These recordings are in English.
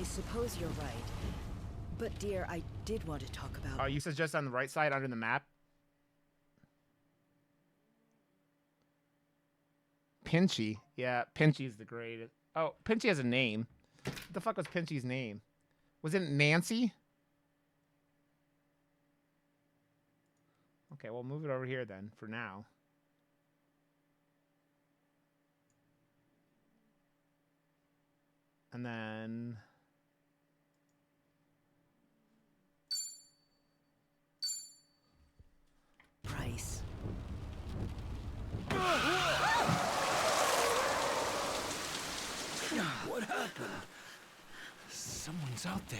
I suppose you're right. But dear, I did want to talk about... Oh, you said just on the right side under the map? Pinchy. Yeah, Pinchy's the greatest. Oh, Pinchy has a name. What the fuck was Pinchy's name? Was it Nancy? Okay, we'll move it over here then, for now. And then... Price. What happened? Someone's out there.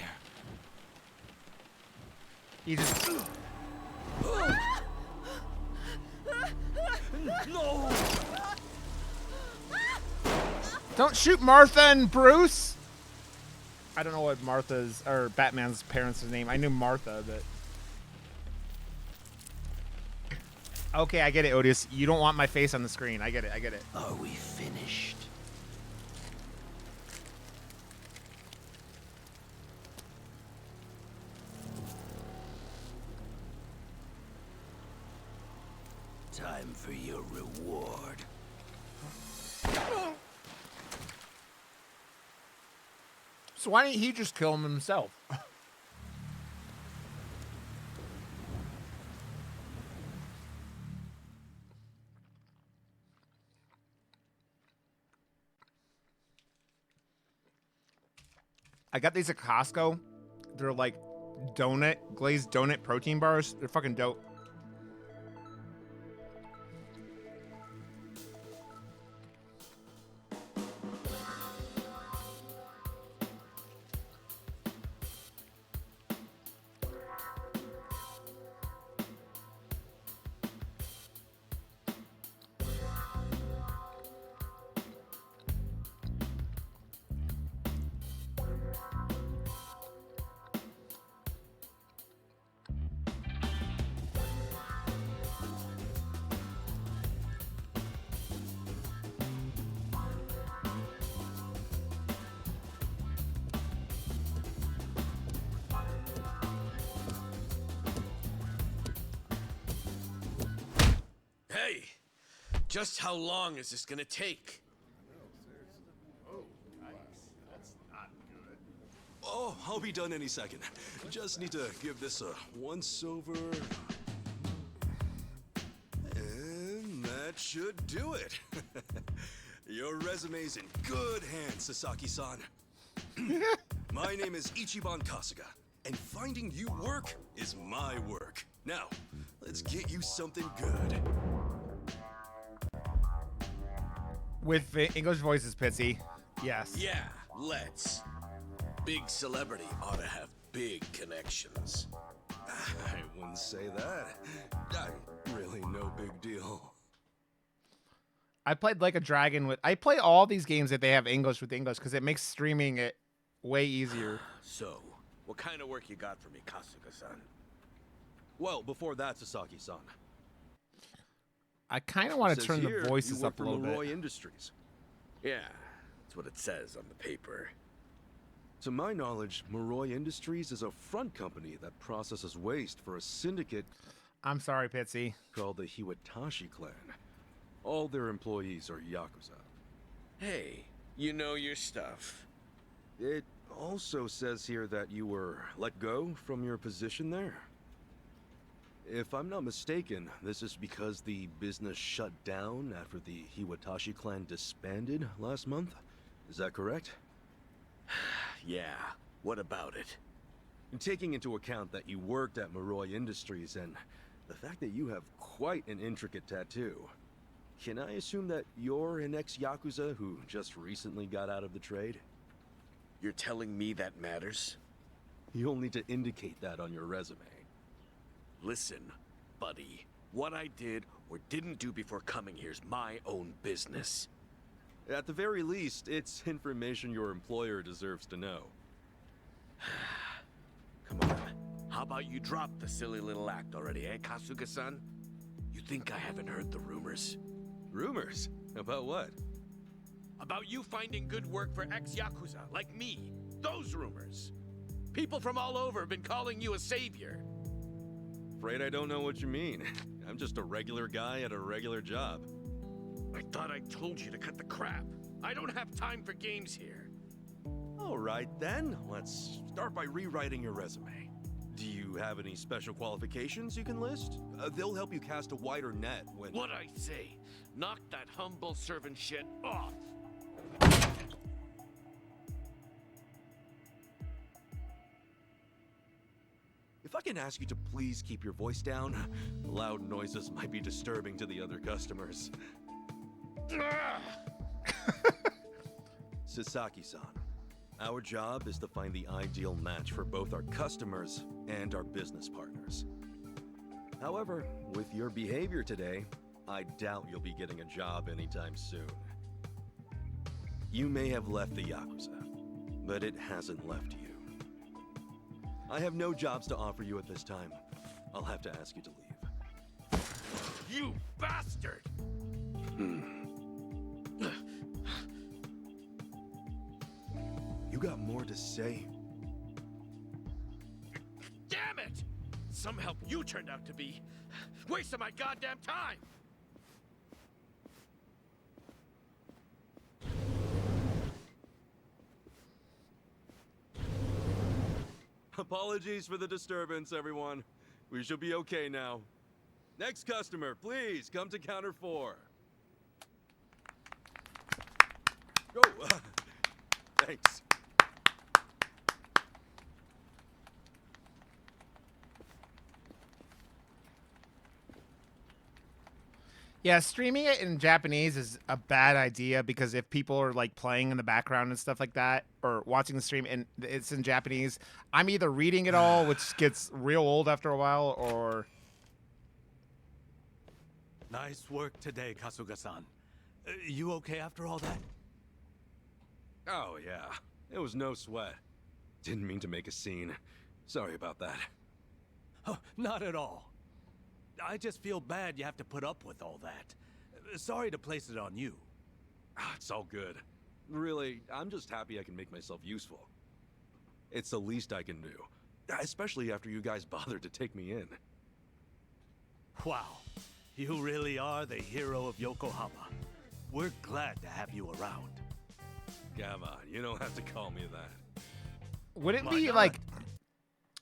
He just... No! Don't shoot Martha and Bruce! I don't know what Martha's, or Batman's parents' name. I knew Martha, but... Okay, I get it, Otis. You don't want my face on the screen. I get it, I get it. Are we finished? Time for your reward. So why didn't he just kill him himself? I got these at Costco. They're like glazed donut protein bars. They're fucking dope. Hey, just how long is this gonna take? Oh, I'll be done any second. Just need to give this a once-over. And that should do it. Your resume's in good hands, Sasaki-san. My name is Ichiban Kasuga, and finding you work is my work. Now, let's get you something good. With the English voices, Pitsy. Yes. Yeah, let's. Big celebrity ought to have big connections. I wouldn't say that. I'm really no big deal. I played Like a Dragon with... I play all these games that they have English with English because it makes streaming it way easier. So, what kind of work you got for me, Kasuga-san? Well, before that, Sasaki-san. I kind of want to Says turn here the voices you work up a little for Maroi bit. Industries. Yeah, that's what it says on the paper. To my knowledge, Maroi Industries is a front company that processes waste for a syndicate I'm sorry, Pitsy. called the Hiwatashi clan. All their employees are Yakuza. Hey, you know your stuff. It also says here that you were let go from your position there. If I'm not mistaken, this is because the business shut down after the Hiwatashi clan disbanded last month. Is that correct? Yeah, what about it? Taking into account that you worked at Maroi Industries and the fact that you have quite an intricate tattoo, can I assume that you're an ex-Yakuza who just recently got out of the trade? You're telling me that matters? You'll need to indicate that on your resume. Listen, buddy. What I did or didn't do before coming here's my own business. At the very least, it's information your employer deserves to know. Come on. How about you drop the silly little act already, eh, Kasuga-san? You think I haven't heard the rumors? Rumors? About what? About you finding good work for ex-Yakuza, like me. Those rumors. People from all over have been calling you a savior. Afraid I don't know what you mean. I'm just a regular guy at a regular job. I thought I told you to cut the crap. I don't have time for games here. All right then, let's start by rewriting your resume. Do you have any special qualifications you can list? They'll help you cast a wider net when... What I say, knock that humble servant shit off. If I can ask you to please keep your voice down, loud noises might be disturbing to the other customers. Sasaki-san, our job is to find the ideal match for both our customers and our business partners. However, with your behavior today, I doubt you'll be getting a job anytime soon. You may have left the Yakuza, but it hasn't left you. I have no jobs to offer you at this time. I'll have to ask you to leave. You bastard! You got more to say? Damn it! Some help you turned out to be. Wasting my goddamn time! Apologies for the disturbance, everyone. We should be okay now. Next customer, please come to counter 4. Go. Thanks. Yeah, streaming it in Japanese is a bad idea because if people are like playing in the background and stuff like that, or watching the stream and it's in Japanese, I'm either reading it all, which gets real old after a while, or... Nice work today, Kasuga-san. You okay after all that? Oh, yeah. It was no sweat. Didn't mean to make a scene. Sorry about that. Oh, not at all. I just feel bad you have to put up with all that. Sorry to place it on you. It's all good. Really, I'm just happy I can make myself useful. It's the least I can do. Especially after you guys bothered to take me in. Wow. You really are the hero of Yokohama. We're glad to have you around. Come on, you don't have to call me that. Wouldn't Why we not? like...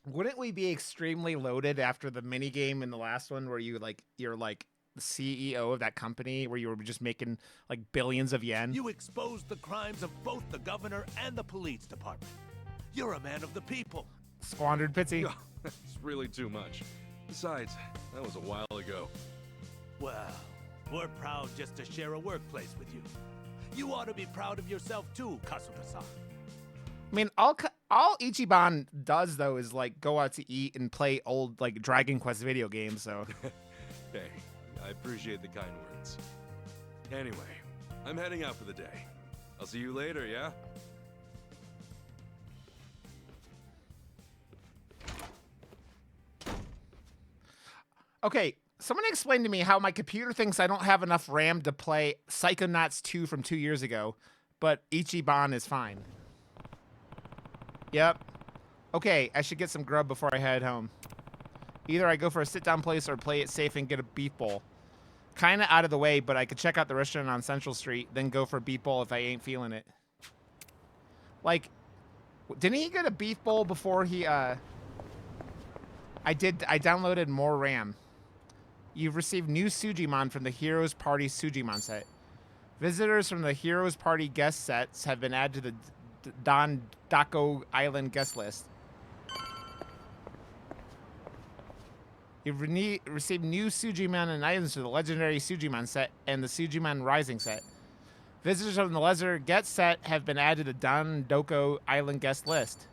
Wouldn't we be extremely loaded after the mini game in the last one where you're like the CEO of that company where you were just making like billions of yen? You exposed the crimes of both the governor and the police department. You're a man of the people. Squandered Pitsy. That's really too much. Besides, that was a while ago. Well, we're proud just to share a workplace with you. You ought to be proud of yourself too, Kasuga-san. I mean, all Ichiban does though is like go out to eat and play old like Dragon Quest video games. So, Hey, I appreciate the kind words. Anyway, I'm heading out for the day. I'll see you later, yeah? okay, someone explain to me how my computer thinks I don't have enough RAM to play Psychonauts 2 from 2 years ago, but Ichiban is fine. Yep. Okay, I should get some grub before I head home. Either I go for a sit-down place or play it safe and get a beef bowl. Kinda out of the way, but I could check out the restaurant on Central Street, then go for a beef bowl if I ain't feeling it. Like, didn't he get a beef bowl before he, I downloaded more RAM. You've received new Sujimon from the Heroes Party Sujimon set. Visitors from the Heroes Party guest sets have been added to the Don Dako Island guest list. You've received new Sujimon and items for the legendary Sujimon set and the Sujimon Rising set. Visitors from the Lesser Get set have been added to the Don Doko Island guest list.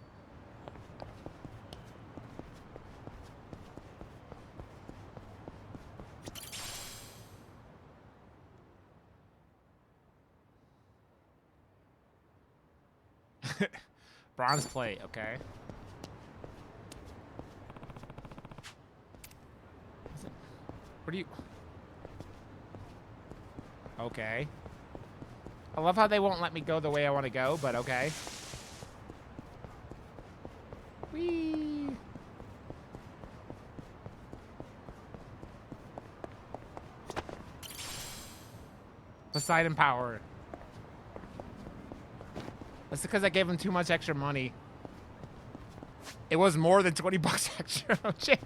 Bronze plate, okay. Where do you... Okay. I love how they won't let me go the way I want to go, but okay. Poseidon power. That's because I gave him too much extra money. It was more than 20 bucks extra. OJ.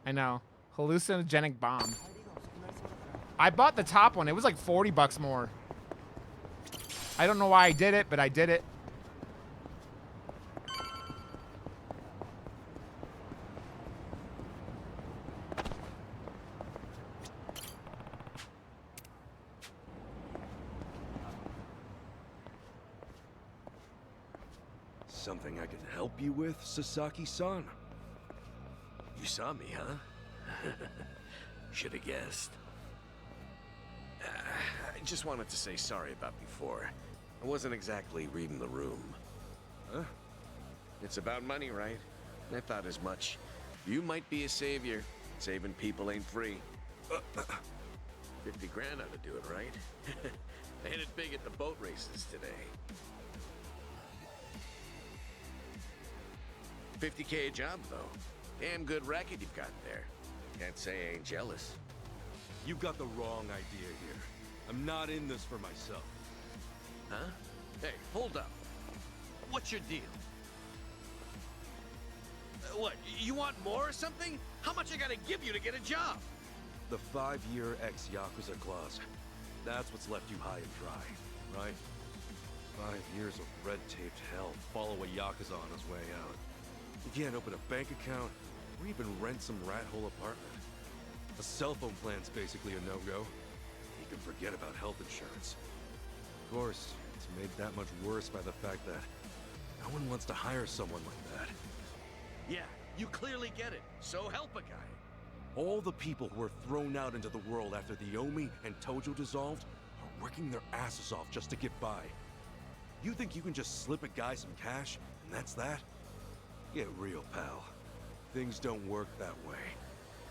I know. Hallucinogenic bomb. I bought the top one. It was like 40 bucks more. I don't know why I did it, but I did it. Something I can help you with, Sasaki-san? You saw me, huh? Should have guessed. I just wanted to say sorry about before. I wasn't exactly reading the room. Huh? It's about money, right? I thought as much. You might be a savior. Saving people ain't free. 50 grand ought to do it, right? I hit it big at the boat races today. 50K a job, though. Damn good racket you've got there. Can't say I ain't jealous. You got the wrong idea here. I'm not in this for myself. Huh? Hey, hold up. What's your deal? What, you want more or something? How much I gotta give you to get a job? The 5-year ex-Yakuza clause. That's what's left you high and dry, right? 5 years of red-taped hell follow a Yakuza on his way out. You can't open a bank account or even rent some rat-hole apartment. A cell phone plan's basically a no-go. You can forget about health insurance. Of course, it's made that much worse by the fact that no one wants to hire someone like that. Yeah, you clearly get it. So help a guy. All the people who were thrown out into the world after the Omi and Tojo dissolved are working their asses off just to get by. You think you can just slip a guy some cash, and that's that? Get real, pal. Things don't work that way.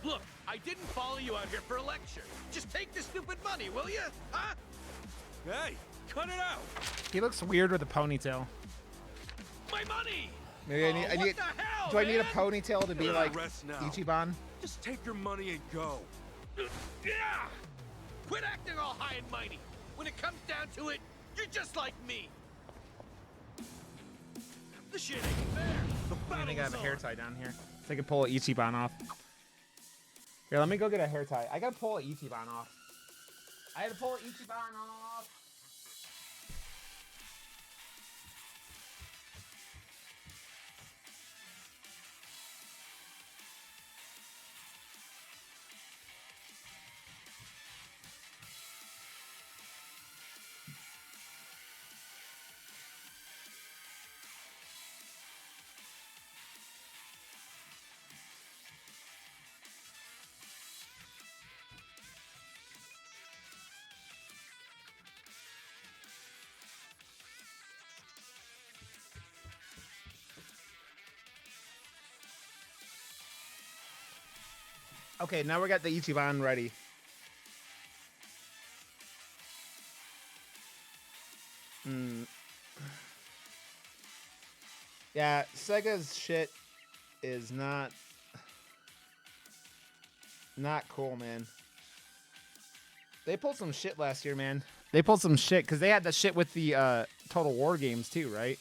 Look, I didn't follow you out here for a lecture. Just take the stupid money, will you? Huh? Hey, cut it out! He looks weird with a ponytail. My money! Maybe I need. What the hell, Do I need a man? ponytail to be like Rest now. Ichiban? Just take your money and go. Yeah! Quit acting all high and mighty. When it comes down to it, you're just like me. The shit ain't fair. The I battle think I have is a hair on. tie down here. So I can pull Ichiban off. Here, let me go get a hair tie. I gotta pull Ichiban off. I had to pull Ichiban off. Okay, now we got the Ichiban ready. Yeah, Sega's shit is not cool, man. They pulled some shit last year, man. They pulled some shit because they had that shit with the Total War games too, right?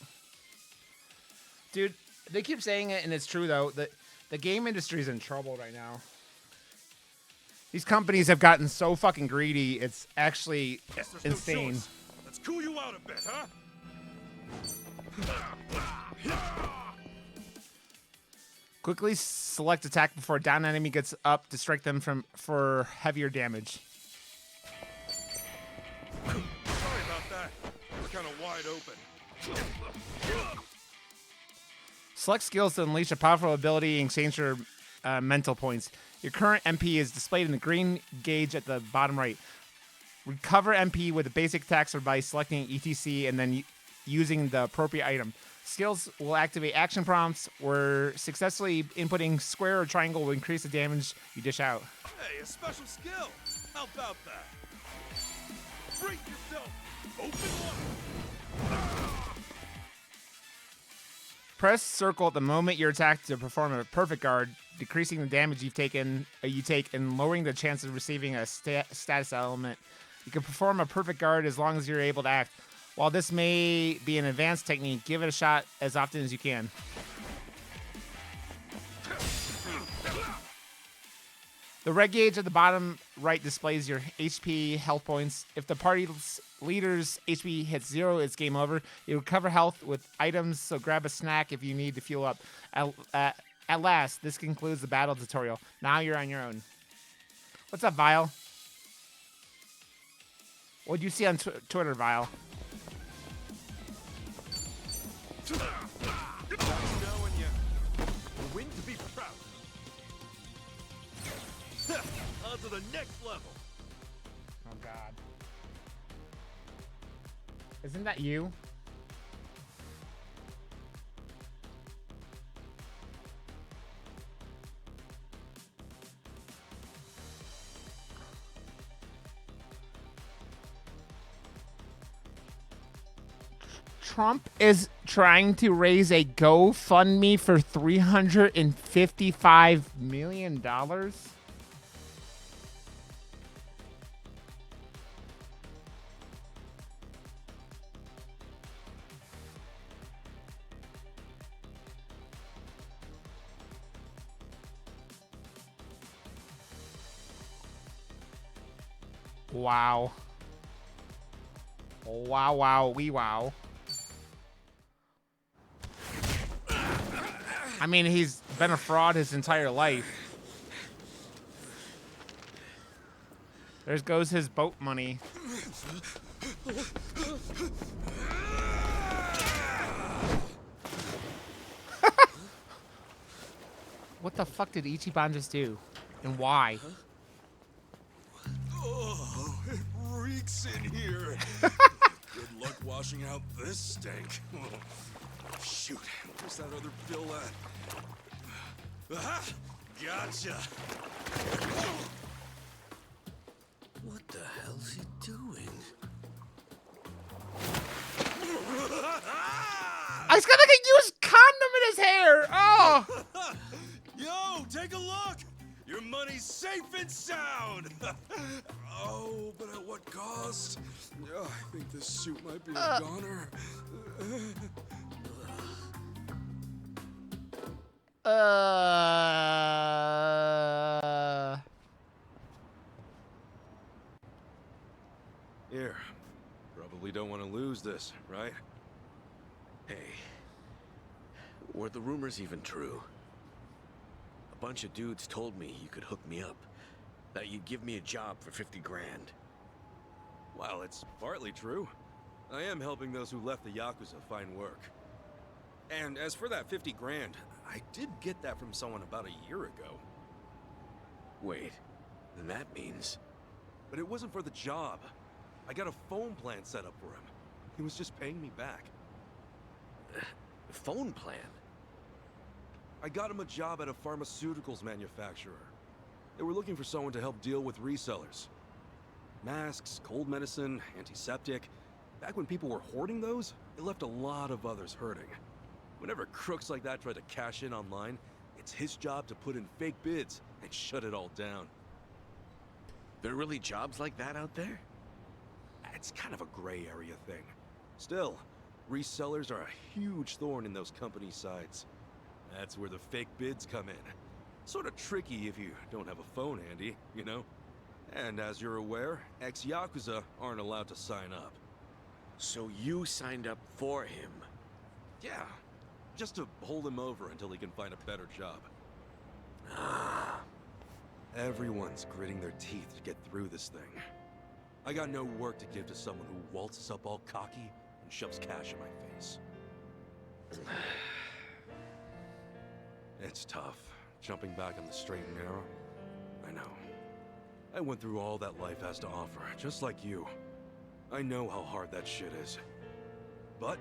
Dude, they keep saying it, and it's true though. That the game industry's in trouble right now. These companies have gotten so fucking greedy, it's actually insane. No, let's cool you out a bit, huh? Quickly select attack before down enemy gets up to strike them for heavier damage. Sorry about that. It's kind of wide open. Select skills to unleash a powerful ability in exchange for mental points. Your current MP is displayed in the green gauge at the bottom right. Recover MP with the basic attacks or by selecting ETC and then using the appropriate item. Skills will activate action prompts where successfully inputting square or triangle will increase the damage you dish out. Hey, a special skill. How about that? Brace yourself. Open one. Press circle at the moment you're attacked to perform a perfect guard, decreasing the damage you take and lowering the chance of receiving a status element. You can perform a perfect guard as long as you're able to act. While this may be an advanced technique, give it a shot as often as you can. The red gauge at the bottom right displays your HP, health points. If the party's leader's HP hits 0, it's game over. You recover health with items, so grab a snack if you need to fuel up. At last, this concludes the battle tutorial. Now you're on your own. What's up, Vile? What'd you see on Twitter, Vile? Knowing you. A win to be proud. On to the next level. Oh, God. Isn't that you? Trump is trying to raise a GoFundMe for $355 million. Wow. Wow, wow, wee wow. I mean, he's been a fraud his entire life. There goes his boat money. What the fuck did Ichiban just do? And why? Oh, it reeks in here. Good luck washing out this stank. Shoot, where's that other bill at? Aha! Gotcha! What the hell's he doing? I was gonna use condom in his hair! Oh! Yo, take a look! Your money's safe and sound! Oh, but at what cost? I think this suit might be a goner. Here. Probably don't want to lose this, right? Hey, were the rumors even true? A bunch of dudes told me you could hook me up, that you'd give me a job for 50 grand. Well, it's partly true. I am helping those who left the Yakuza find work. And as for that 50 grand, I did get that from someone about a year ago. Wait, then that means... But it wasn't for the job. I got a phone plan set up for him. He was just paying me back. Phone plan? I got him a job at a pharmaceuticals manufacturer. They were looking for someone to help deal with resellers. Masks, cold medicine, antiseptic. Back when people were hoarding those, it left a lot of others hurting. Whenever crooks like that try to cash in online, it's his job to put in fake bids and shut it all down. There are really jobs like that out there? It's kind of a gray area thing. Still, resellers are a huge thorn in those companies' sides. That's where the fake bids come in. Sort of tricky if you don't have a phone handy, you know? And as you're aware, ex-Yakuza aren't allowed to sign up. So you signed up for him? Yeah, just to hold him over until he can find a better job. Everyone's gritting their teeth to get through this thing. I got no work to give to someone who waltzes up all cocky and shoves cash in my face. It's tough, jumping back on the straight and narrow. I know. I went through all that life has to offer, just like you. I know how hard that shit is. But,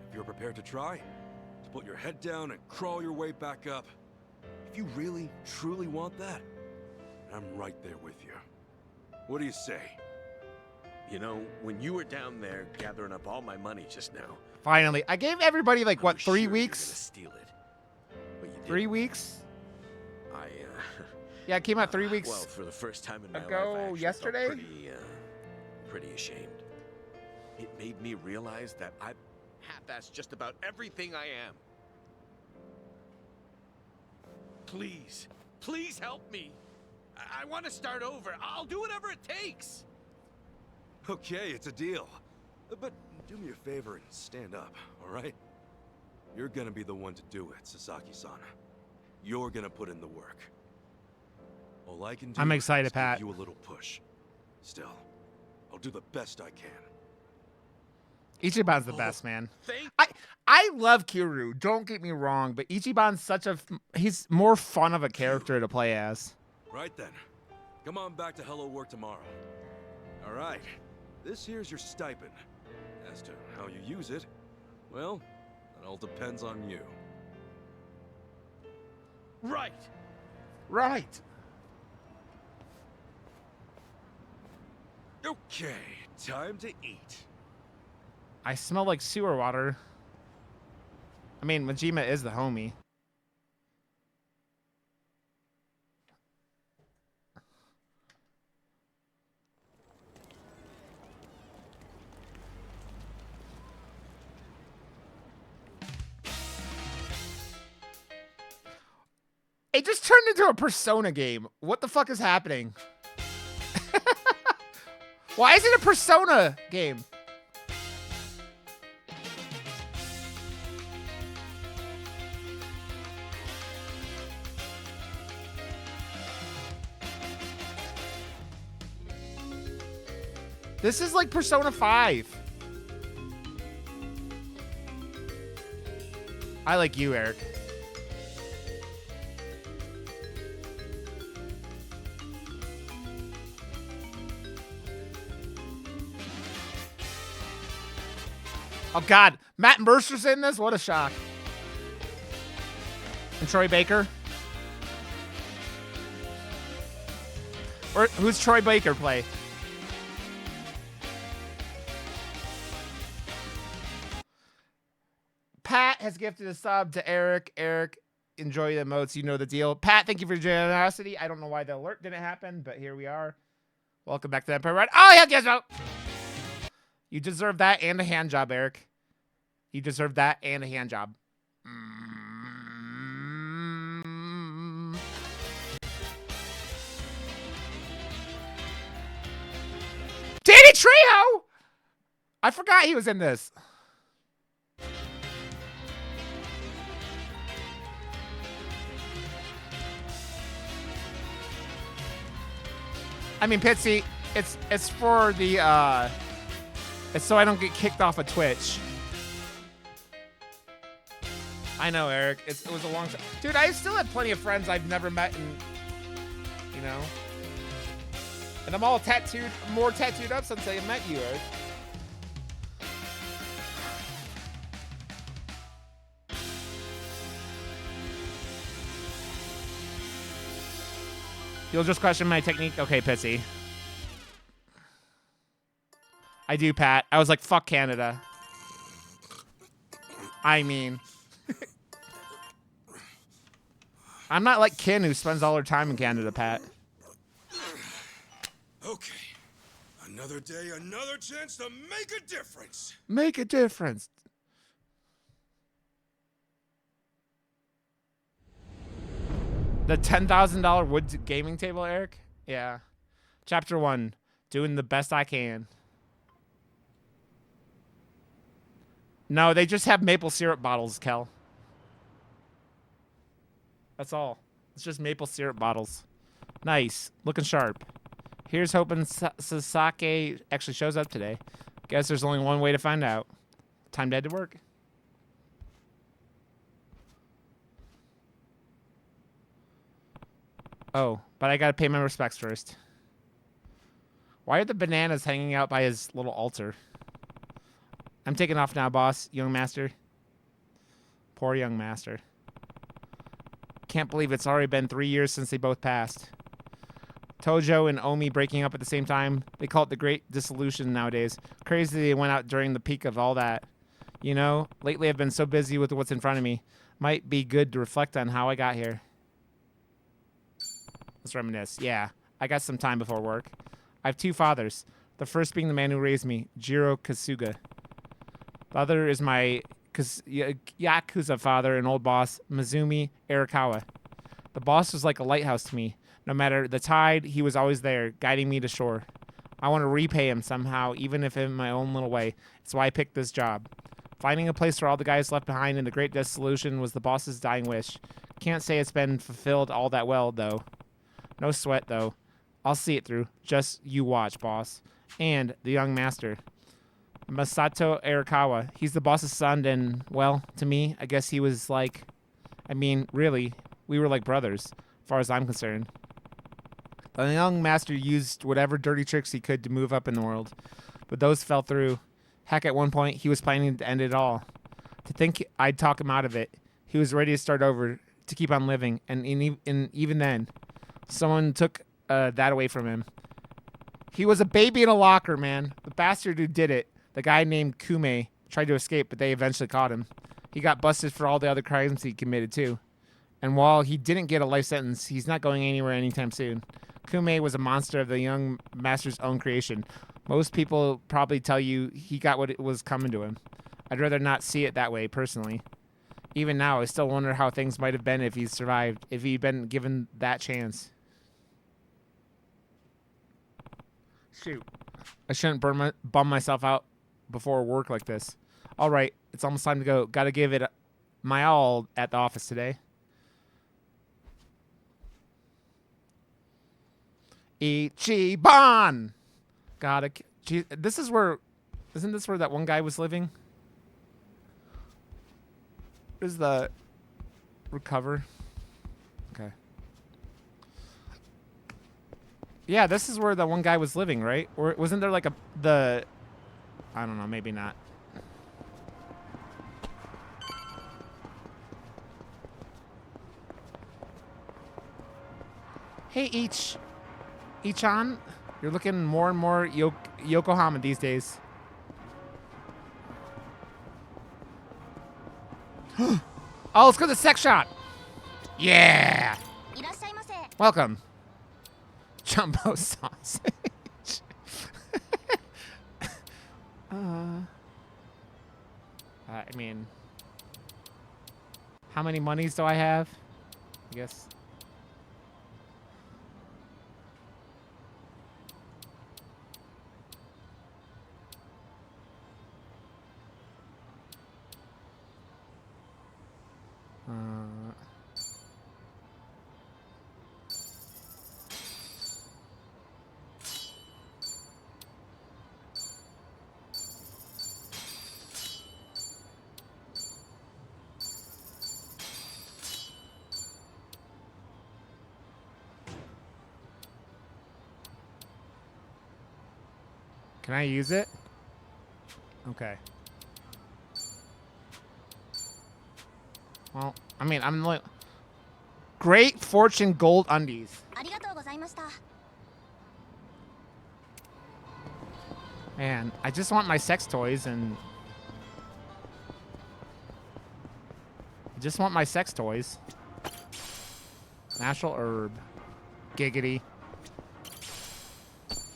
if you're prepared to try, to put your head down and crawl your way back up, if you really, truly want that, I'm right there with you. What do you say? You know, when you were down there gathering up all my money just now, Finally. I gave everybody like, I what, was 3 sure you were weeks? gonna steal it, but you 3 didn't. weeks? I, Yeah, it came out 3 weeks. well, for the first time in my life, I ago actually yesterday? felt pretty ashamed. It made me realize that I half-assed just about everything I am. Please, please help me. I want to start over. I'll do whatever it takes. Okay, it's a deal. But do me a favor and stand up, all right? You're gonna be the one to do it, Sasaki-san. You're gonna put in the work. All I can do I'm excited, is Pat. give you a little push. Still, I'll do the best I can. Ichiban's the best, man. Thank I love Kiryu, don't get me wrong, but Ichiban's such a... He's more fun of a character to play as. Right then. Come on back to Hello Work tomorrow. All right. This here's your stipend. As to how you use it, well, it all depends on you. Right. Right. Okay, time to eat. I smell like sewer water. I mean, Majima is the homie. It just turned into a Persona game. What the fuck is happening? Why is it a Persona game? This is like Persona 5. I like you, Eric. Oh, God. Matt Mercer's in this? What a shock. And Troy Baker? Or who's Troy Baker play? Pat has gifted a sub to Eric. Eric, enjoy the emotes. You know the deal. Pat, thank you for your generosity. I don't know why the alert didn't happen, but here we are. Welcome back to Empire Ride. Oh, yeah, yes, no. You deserve that and a hand job, Eric. You deserve that and a hand job. Danny Trejo! I forgot he was in this. I mean, Pitsy, it's for the it's so I don't get kicked off of Twitch. I know, Eric. It was a long time. Dude, I still have plenty of friends I've never met and, you know. And I'm all tattooed, more tattooed up since I met you, Eric. You'll just question my technique? Okay, Pitsy. I do, Pat. I was like, fuck Canada. I mean... I'm not like Kin, who spends all her time in Canada, Pat. Okay. Another day, another chance to make a difference. Make a difference. The $10,000 wood gaming table, Eric? Yeah. Chapter 1. Doing the best I can. No, they just have maple syrup bottles, Kel. That's all. It's just maple syrup bottles. Nice. Looking sharp. Here's hoping Sasaki actually shows up today. Guess there's only one way to find out. Time to head to work. Oh, but I gotta pay my respects first. Why are the bananas hanging out by his little altar? I'm taking off now, boss. Young master. Poor young master. Can't believe it's already been 3 years since they both passed. Tojo and Omi breaking up at the same time. They call it the Great Dissolution nowadays. Crazy they went out during the peak of all that. You know, lately I've been so busy with what's in front of me. Might be good to reflect on how I got here. Let's reminisce. Yeah, I got some time before work. I have 2 fathers. The first being the man who raised me, Jiro Kasuga. The other is my Yakuza father and old boss, Mizumi Arakawa. The boss was like a lighthouse to me. No matter the tide, he was always there, guiding me to shore. I want to repay him somehow, even if in my own little way. It's why I picked this job. Finding a place for all the guys left behind in the Great Dissolution was the boss's dying wish. Can't say it's been fulfilled all that well, though. No sweat, though. I'll see it through. Just you watch, boss. And the young master, Masato Arakawa. He's the boss's son, and, well, to me, I guess he was like... I mean, really, we were like brothers, as far as I'm concerned. The young master used whatever dirty tricks he could to move up in the world, but those fell through. Heck, at one point, he was planning to end it all. To think I'd talk him out of it, he was ready to start over, to keep on living, and even then, someone took that away from him. He was a baby in a locker, man. The bastard who did it, the guy named Kume, tried to escape, but they eventually caught him. He got busted for all the other crimes he committed, too. And while he didn't get a life sentence, he's not going anywhere anytime soon. Kume was a monster of the young master's own creation. Most people probably tell you he got what it was coming to him. I'd rather not see it that way, personally. Even now, I still wonder how things might have been if he survived, if he'd been given that chance. Shoot. I shouldn't bum myself out before work like this. All right, it's almost time to go. Gotta give it my all at the office today. Ichiban! Gotta... This is where... Isn't this where that one guy was living? Where's the... Recover? Okay. Yeah, this is where that one guy was living, right? Or wasn't there like a... The... I don't know, maybe not. Hey, Ichan, you're looking more and more Yokohama these days. Oh, let's go to the sex shop. Yeah. Welcome. Jumbo sausage. I mean, how many monies do I have? I guess. Can I use it? Okay. Well, I mean, I'm like... Great Fortune Gold Undies. Man, I just want my sex toys and... I just want my sex toys. Natural herb. Giggity.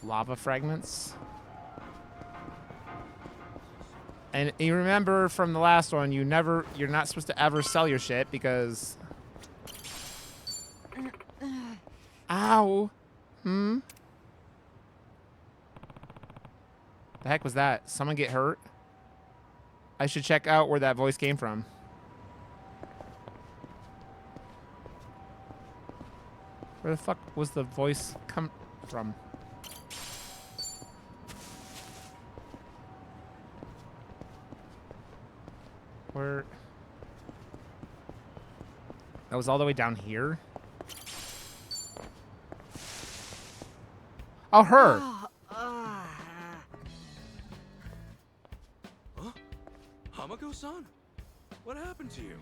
Lava fragments. And you remember from the last one, you're not supposed to ever sell your shit because... Ow. The heck was that? Someone get hurt? I should check out where that voice came from. Where the fuck was the voice come from? Where? That was all the way down here? Oh, her! Huh? Hamako-san? What happened to you?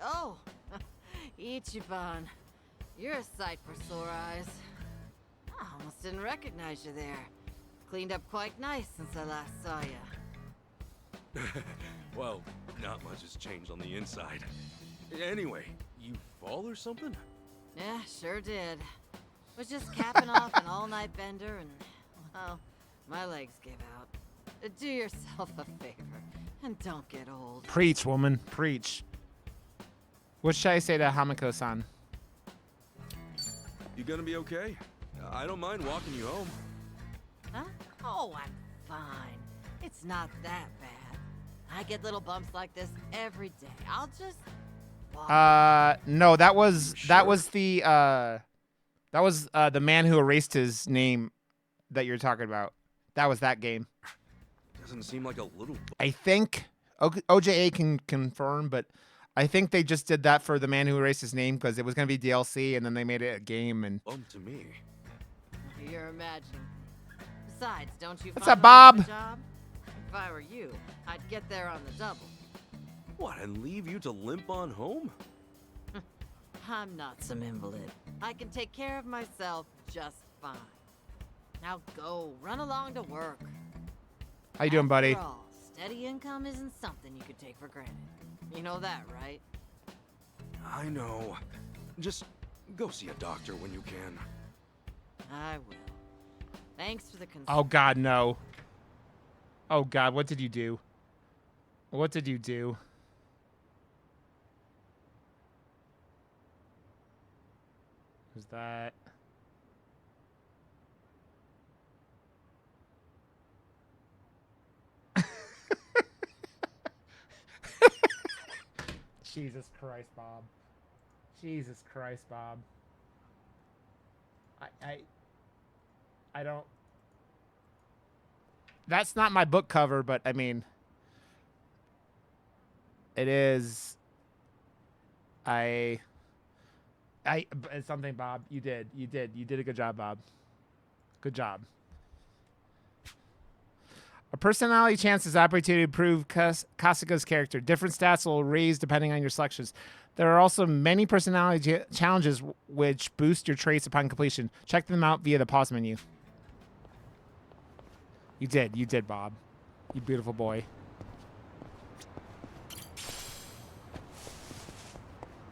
Oh, Ichiban. You're a sight for sore eyes. I almost didn't recognize you there. Cleaned up quite nice since I last saw you. Well, not much has changed on the inside. Anyway, you fall or something? Yeah, sure did. Was just capping off an all-night bender and, well, my legs gave out. Do yourself a favor and don't get old. Preach, woman. Preach. What should I say to Hamiko-san? You gonna be okay? I don't mind walking you home. Huh? Oh, I'm fine. It's not that bad. I get little bumps like this every day. I'll just walk. No, that was Sure? the man who erased his name that you're talking about. That was that game. Doesn't seem like a little. I think OJA can confirm, but I think they just did that for the man who erased his name because it was going to be DLC, and then they made it a game. And Bump to me. You're imagining. Besides, don't you What's find up, Bob? myself a job? If I were you, I'd get there on the double. What, and leave you to limp on home? I'm not some invalid. I can take care of myself just fine. Now go, run along to work. how you doing, buddy? After all, steady income isn't something you could take for granted. You know that, right? I know. Just go see a doctor when you can. I will. Thanks for the concern. Oh God, no. Oh God, what did you do? What did you do? Was that? Jesus Christ, Bob. Jesus Christ, Bob. I don't. That's not my book cover, but I mean, it is. It's something, Bob. You did a good job, Bob. Good job. A personality chance is opportunity to improve Kasuga's character. Different stats will raise depending on your selections. There are also many personality challenges which boost your traits upon completion. Check them out via the pause menu. You did, Bob. You beautiful boy.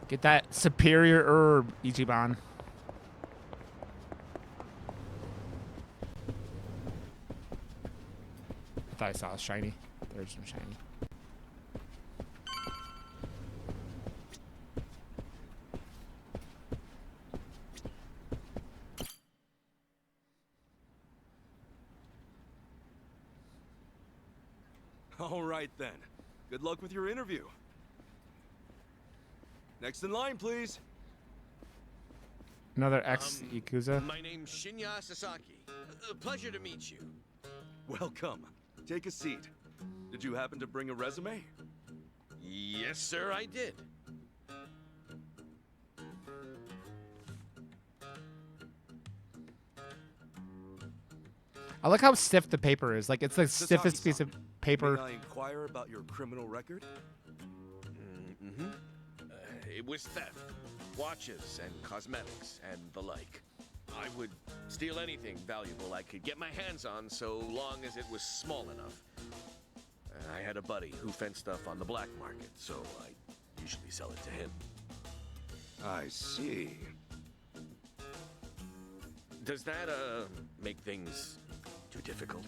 Get that superior herb, Ichiban. I thought I saw a shiny. There's some shiny. All right then. Good luck with your interview. Next in line, please. Another ex-Yakuza. My name's Shinya Sasaki. Pleasure to meet you. Welcome. Take a seat. Did you happen to bring a resume? Yes, sir, I did. I like how stiff the paper is. Like, it's the stiffest piece of paper. May I inquire about your criminal record? Mm-hmm. It was theft, watches, and cosmetics, and the like. I would steal anything valuable I could get my hands on so long as it was small enough. I had a buddy who fenced stuff on the black market, so I usually sell it to him. I see. Does that, make things too difficult?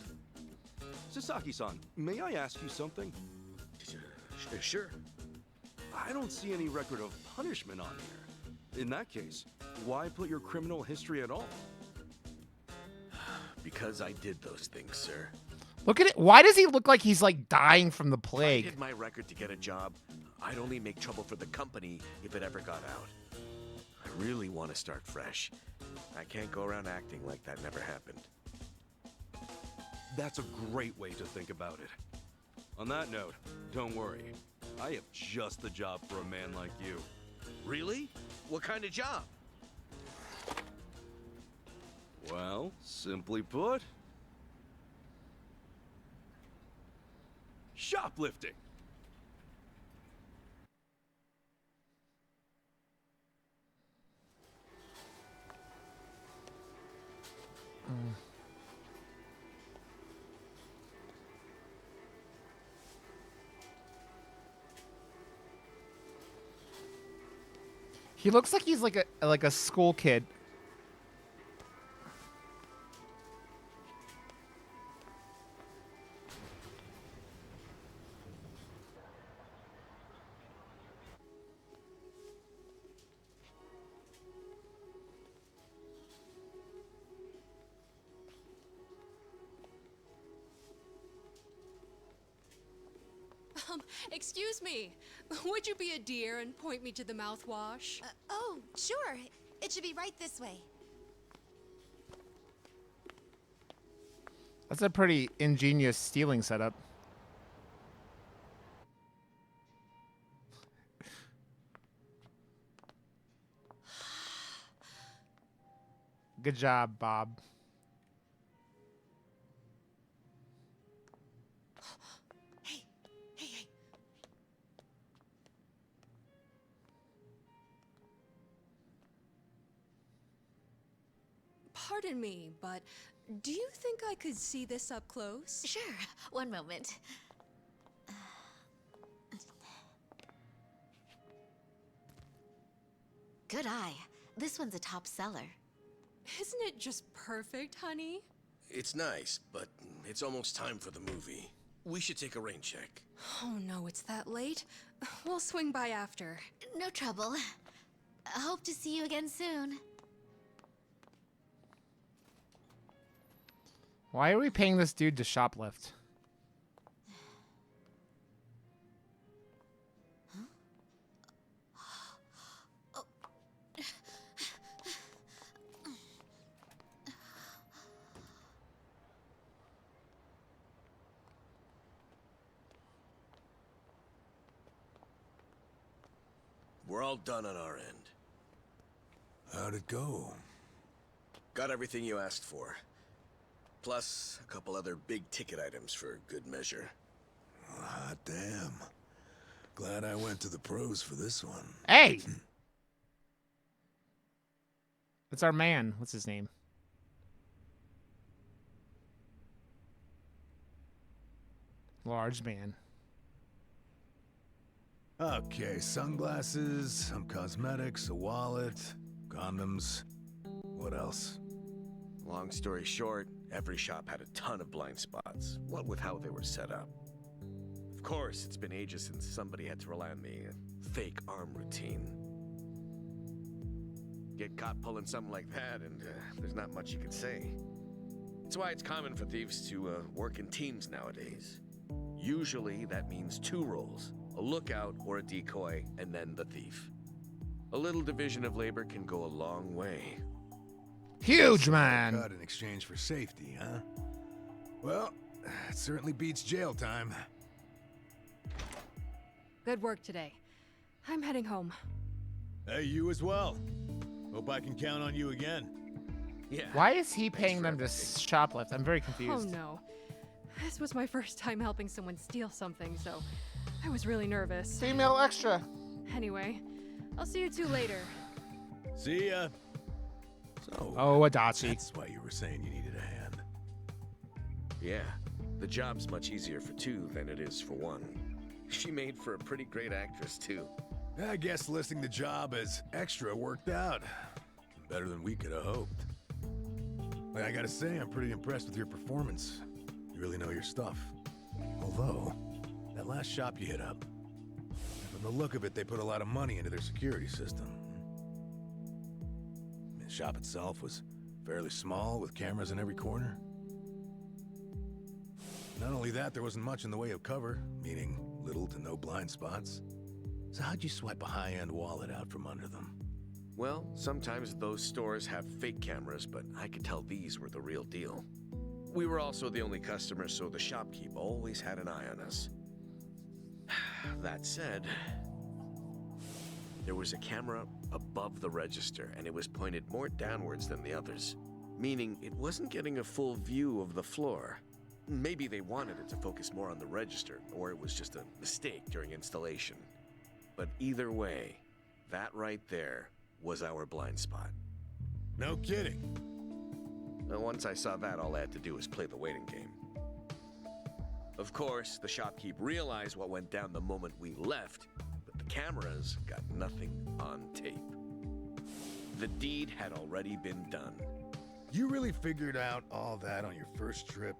Sasaki-san, may I ask you something? Sure. I don't see any record of punishment on here. In that case, why put your criminal history at all? Because I did those things, sir. Look at it. Why does he look like he's like dying from the I plague? did my record to get a job. I'd only make trouble for the company if it ever got out. I really want to start fresh. I can't go around acting like that never happened. That's a great way to think about it. On that note, don't worry. I have just the job for a man like you. Really? What kind of job? Well, simply put, shoplifting. He looks like he's like a school kid. Excuse me. Would you be a dear and point me to the mouthwash? Oh, sure. It should be right this way. That's a pretty ingenious stealing setup. Good job, Bob. Hey, hey, hey. Pardon me, but do you think I could see this up close? Sure. One moment. Good eye. This one's a top seller. Isn't it just perfect, honey? It's nice, but it's almost time for the movie. We should take a rain check. Oh no, it's that late. We'll swing by after. No trouble. I hope to see you again soon. Why are we paying this dude to shoplift? We're all done on our end. How'd it go? Got everything you asked for. Plus, a couple other big-ticket items for good measure. Hot damn. Glad I went to the pros for this one. Hey! It's our man. What's his name? Large man. Okay, sunglasses, some cosmetics, a wallet, condoms. What else? Long story short, every shop had a ton of blind spots, what with how they were set up. Of course, it's been ages since somebody had to rely on the fake arm routine. Get caught pulling something like that, and there's not much you can say. That's why it's common for thieves to work in teams nowadays. Usually, that means 2 roles. A lookout or a decoy, and then the thief. A little division of labor can go a long way. Huge man. Cut in exchange for safety, huh? Well, it certainly beats jail time. Good work today. I'm heading home. Hey, you as well. Hope I can count on you again. Yeah. Why is he paying them to shoplift? I'm very confused. Oh no. This was my first time helping someone steal something, so I was really nervous. Female extra. Anyway, I'll see you two later. See ya. So, Oh, Adachi. that's why you were saying you needed a hand. Yeah, the job's much easier for 2 than it is for 1. She made for a pretty great actress, too. I guess listing the job as extra worked out. Better than we could have hoped. But I gotta say, I'm pretty impressed with your performance. You really know your stuff. Although, that last shop you hit up, from the look of it, they put a lot of money into their security system. The shop itself was fairly small, with cameras in every corner. Not only that, there wasn't much in the way of cover, meaning little to no blind spots. So how'd you swipe a high-end wallet out from under them? Well, sometimes those stores have fake cameras, but I could tell these were the real deal. We were also the only customers, so the shopkeep always had an eye on us. That said, there was a camera above the register, and it was pointed more downwards than the others, meaning it wasn't getting a full view of the floor. Maybe they wanted it to focus more on the register, or it was just a mistake during installation. But either way, that right there was our blind spot. No kidding. Now, once I saw that, all I had to do was play the waiting game. Of course, the shopkeep realized what went down the moment we left, but the cameras got nothing on tape. The deed had already been done. You really figured out all that on your first trip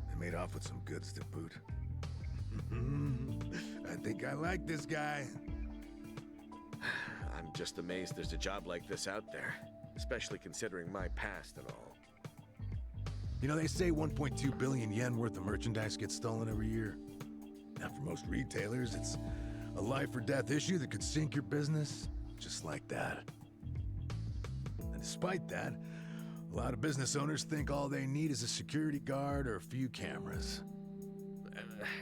and made off with some goods to boot. I think I like this guy. I'm just amazed there's a job like this out there, especially considering my past and all. You know, they say 1.2 billion yen worth of merchandise gets stolen every year. Now, for most retailers, it's a life or death issue that could sink your business just like that. And despite that, a lot of business owners think all they need is a security guard or a few cameras.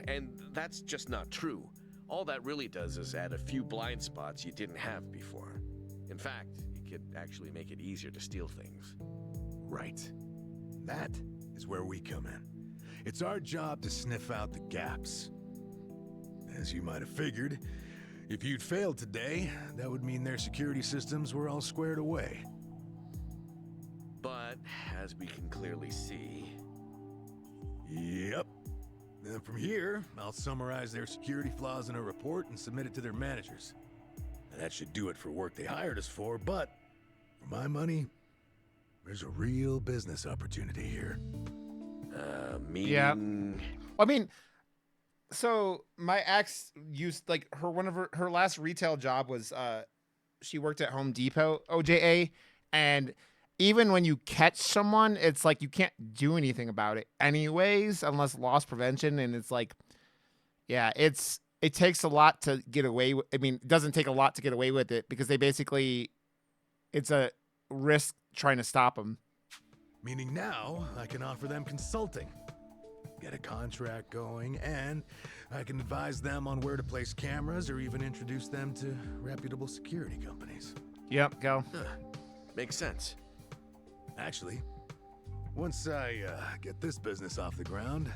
And that's just not true. All that really does is add a few blind spots you didn't have before. In fact, it could actually make it easier to steal things. Right. That is where we come in. It's our job to sniff out the gaps. As you might have figured, if you'd failed today, that would mean their security systems were all squared away. But, as we can clearly see... Yep. Then from here, I'll summarize their security flaws in a report and submit it to their managers. And that should do it for work they hired us for, but for my money, there's a real business opportunity here. Meaning... Yeah. I mean, so my ex used, like, one of her last retail job was she worked at Home Depot, OJA, and even when you catch someone, it's like you can't do anything about it anyways, unless loss prevention. And it's like, yeah, it takes a lot to get away with. I mean, it doesn't take a lot to get away with it because it's a risk trying to stop them. Meaning now I can offer them consulting, get a contract going, and I can advise them on where to place cameras or even introduce them to reputable security companies. Yep, go. Makes sense. Actually, once I get this business off the ground,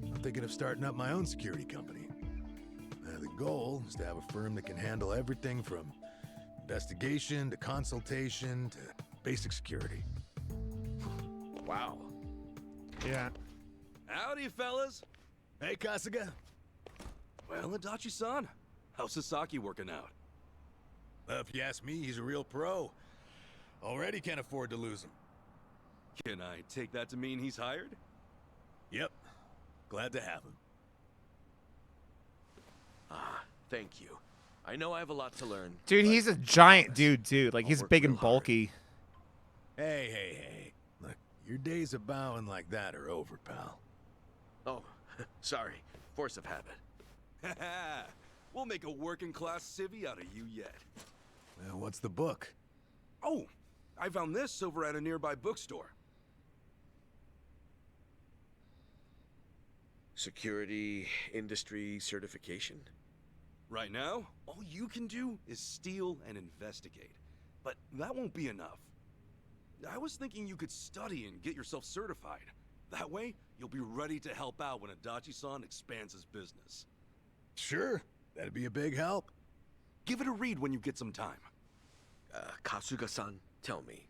I'm thinking of starting up my own security company. The goal is to have a firm that can handle everything from investigation to consultation to basic security. Wow. Yeah. Howdy, fellas. Hey, Kasuga. Well, Adachi-san, how's Sasaki working out? If you ask me, he's a real pro. Already can't afford to lose him. Can I take that to mean he's hired? Yep. Glad to have him. Thank you. I know I have a lot to learn. Dude, but he's a giant dude. Like, I'll he's work big real and hard. bulky. Hey. Look, your days of bowing like that are over, pal. Oh, sorry. Force of habit. We'll make a working-class civvy out of you yet. Well, what's the book? Oh, I found this over at a nearby bookstore. Security industry certification? Right now, all you can do is steal and investigate. But that won't be enough. I was thinking you could study and get yourself certified. That way, you'll be ready to help out when Adachi-san expands his business. Sure, that'd be a big help. Give it a read when you get some time. Kasuga-san, tell me,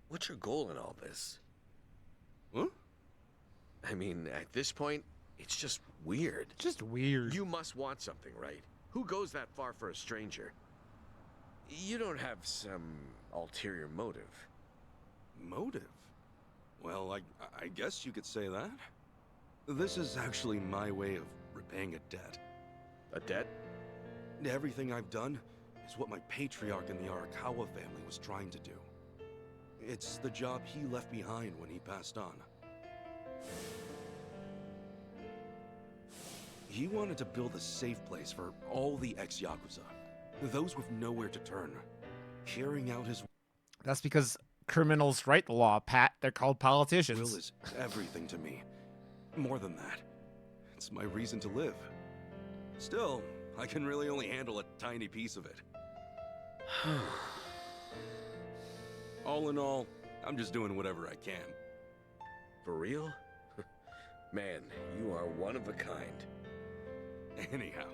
what's your goal in all this? Huh? I mean, at this point, it's just weird. Just weird. You must want something, right? Who goes that far for a stranger? You don't have some ulterior motive. Motive? Well, I guess you could say that. This is actually my way of repaying a debt. A debt? Everything I've done is what my patriarch in the Arakawa family was trying to do. It's the job he left behind when he passed on. He wanted to build a safe place for all the ex-Yakuza, those with nowhere to turn, carrying out his That's because criminals write the law, Pat. They're called politicians. will is everything to me. More than that, it's my reason to live. Still, I can really only handle a tiny piece of it. All in all, I'm just doing whatever I can. For real? Man, you are one of a kind. Anyhow,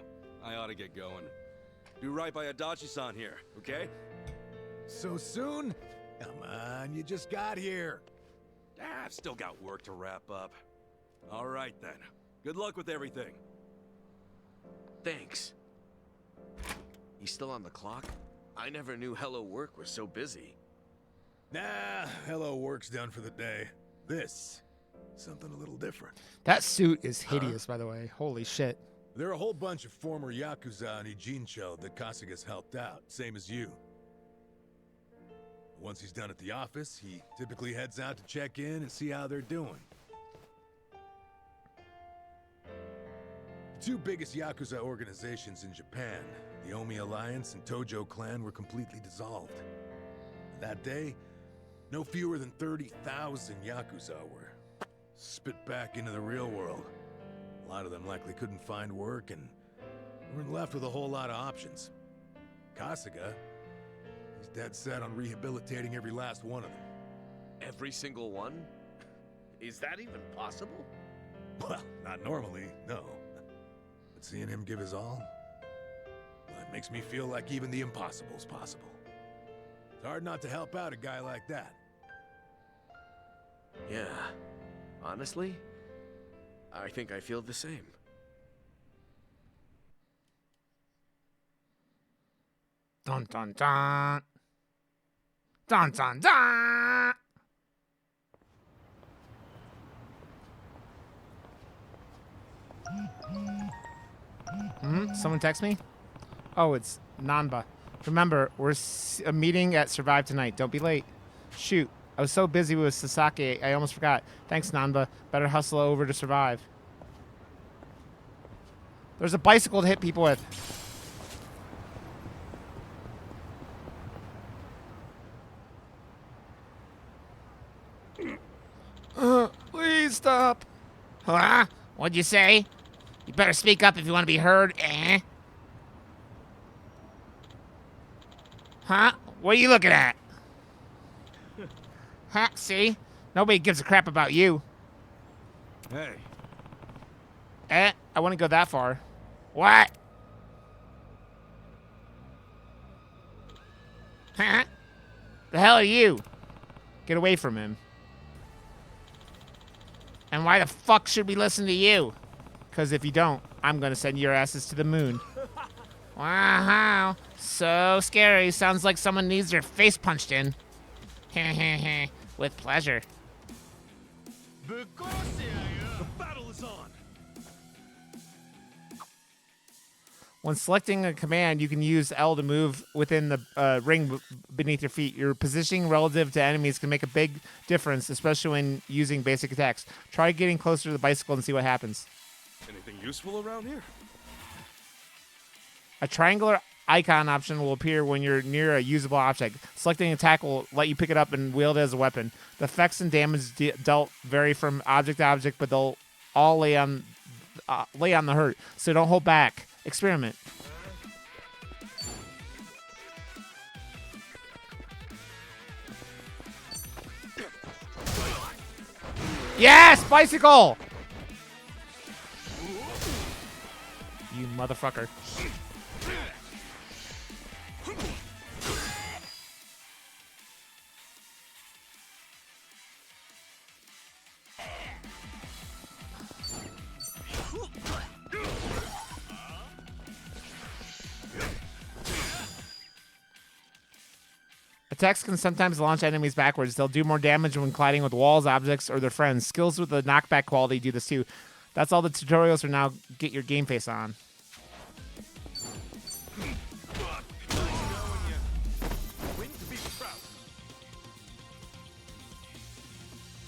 I ought to get going. Do right by Adachi-san here, okay? So soon? Come on, you just got here. I've still got work to wrap up. All right then. Good luck with everything. Thanks. He's still on the clock? I never knew Hello Work was so busy. Nah, hello work's done for the day. This, something a little different. That suit is hideous, by the way. Holy shit. There are a whole bunch of former Yakuza on Ijincho that Kasuga's helped out, same as you. Once he's done at the office, he typically heads out to check in and see how they're doing. The two biggest Yakuza organizations in Japan, the Omi Alliance and Tojo Clan, were completely dissolved. That day, no fewer than 30,000 Yakuza were spit back into the real world. A lot of them likely couldn't find work and weren't left with a whole lot of options. Kasuga, he's dead set on rehabilitating every last one of them. Every single one? Is that even possible? Well, not normally, no. But seeing him give his all, well, it makes me feel like even the impossible's possible. It's hard not to help out a guy like that. Yeah. Honestly, I think I feel the same. Dun dun dun. Dun dun dun. Someone text me? Oh, it's Nanba. Remember, we're meeting at Survive tonight. Don't be late. Shoot. I was so busy with Sasaki, I almost forgot. Thanks, Nanba. Better hustle over to Survive. There's a bicycle to hit people with. Please stop. Huh? What'd you say? You better speak up if you want to be heard, eh? Huh? What are you looking at? Huh? See? Nobody gives a crap about you. Hey. I wouldn't go that far. What? Huh? The hell are you? Get away from him. And why the fuck should we listen to you? Because if you don't, I'm going to send your asses to the moon. Wow. So scary. Sounds like someone needs their face punched in. Heh. With pleasure. The battle is on. When selecting a command, you can use L to move within the ring beneath your feet. Your positioning relative to enemies can make a big difference, especially when using basic attacks. Try getting closer to the bicycle and see what happens. Anything useful around here? A triangular icon option will appear when you're near a usable object. Selecting attack will let you pick it up and wield it as a weapon. The effects and damage dealt vary from object to object, but they'll all lay on the hurt. So don't hold back. Experiment. Yes, bicycle! You motherfucker. Attacks can sometimes launch enemies backwards. They'll do more damage when colliding with walls, objects, or their friends. Skills with the knockback quality do this too. That's all the tutorials for now. Get your game face on.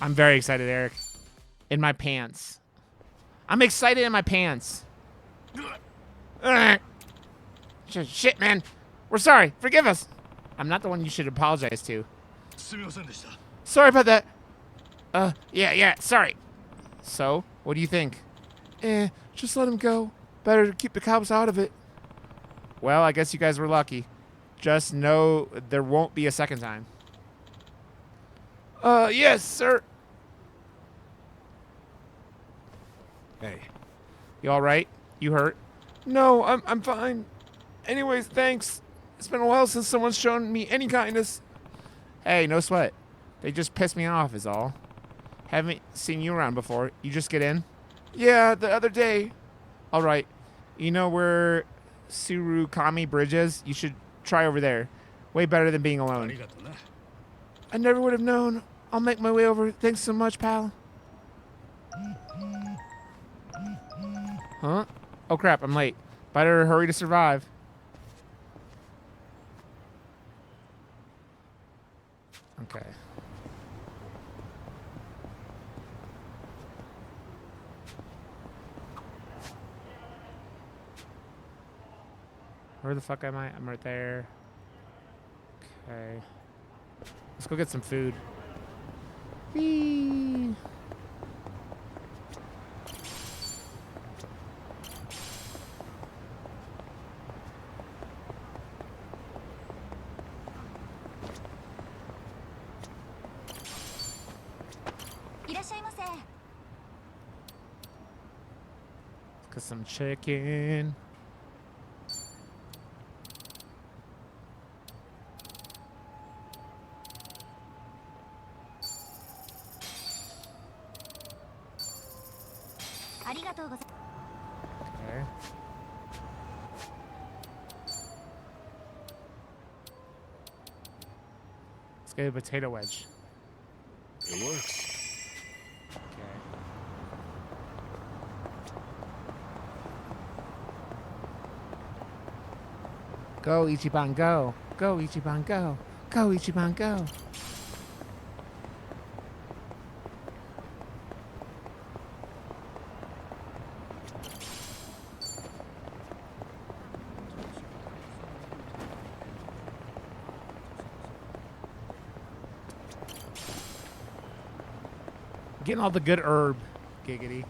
I'm very excited, Eric. In my pants. I'm excited in my pants. Shit, man. We're sorry. Forgive us. I'm not the one you should apologize to. Sorry about that. Yeah, sorry. So, what do you think? Just let him go. Better to keep the cops out of it. Well, I guess you guys were lucky. Just know there won't be a second time. Yes, sir. Hey. You all right? You hurt? No, I'm fine. Anyways, thanks. It's been a while since someone's shown me any kindness. Hey, no sweat. They just pissed me off is all. Haven't seen you around before. You just get in? Yeah, the other day. All right. You know where Surukami Bridge is? You should try over there. Way better than being alone. I never would have known. I'll make my way over. Thanks so much, pal. Huh? Oh crap, I'm late. Better hurry to survive. Okay. Where the fuck am I? I'm right there. Okay. Let's go get some food. Whee! Get some chicken. Okay. Let's get a potato wedge. It works. Okay. Go, Ichiban, go. Go, Ichiban, go. Go, Ichiban, go. Getting all the good herb. Giggity.